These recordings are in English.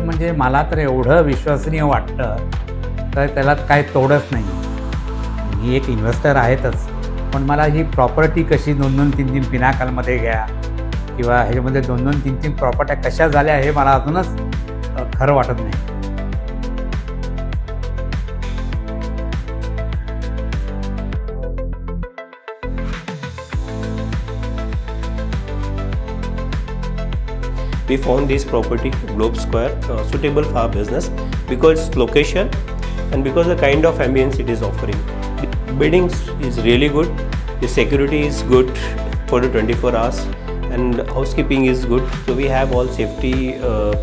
म्हणजे मला तर एवढं विश्वसनीय वाटतं तर त्याला काय तोडच नाही. मी एक इन्व्हेस्टर आहेतच, पण मला ही प्रॉपर्टी कशी 2-2, 3-3 पिनाकलमध्ये घ्या किंवा ह्याच्यामध्ये 2-2, 3-3 प्रॉपर्ट्या कशा झाल्या हे मला अजूनच खरं वाटत नाही. We found this property, Globe Square, suitable for our business because its location and because the kind of ambience it is offering. The building is really good, the security is good for the 24 hours and housekeeping is good. So we have all safety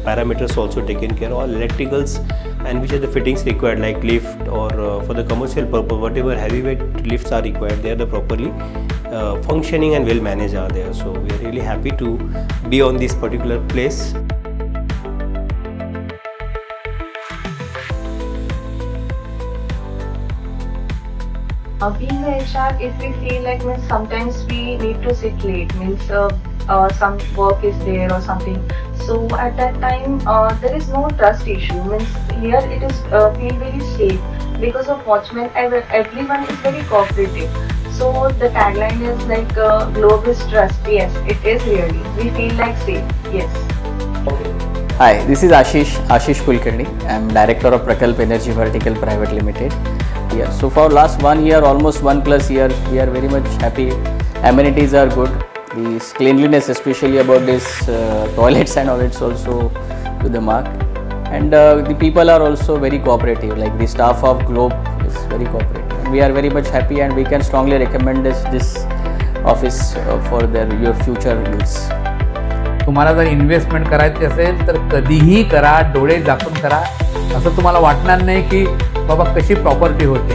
parameters also taken care of, all electricals and which are the fittings required like lift or for the commercial purpose, whatever heavyweight lifts are required, they are the properly functioning and well managed are there. So we are really happy to be on this particular place. Being a HR, if we feel like means sometimes we need to sit late, means some work is there or something. So at that time, there is no trust issue. Means here it is feel very safe because of watchmen. Everyone is very cooperative. So the tagline is like Globe is trust. Yes, it is really. We feel like safe. Yes. Hi, this is Ashish Kulkarni. I am Director of Prakalp Energy Vertical Private Limited. Yeah, so for last 1 year, almost 1+ year, we are very much happy. Amenities are good. This cleanliness, especially about this toilets and all, it's also to the mark. And the people are also very cooperative. Like the staff of Globe is very cooperative. We are very much happy, and we can strongly recommend this office for your future use. तुम्हाला जर investment करायची असेल तर कधीही करा, डोळे झाकून करा. असं तुम्हाला वाटणार नाही की बाबा कशी प्रॉपर्टी होते.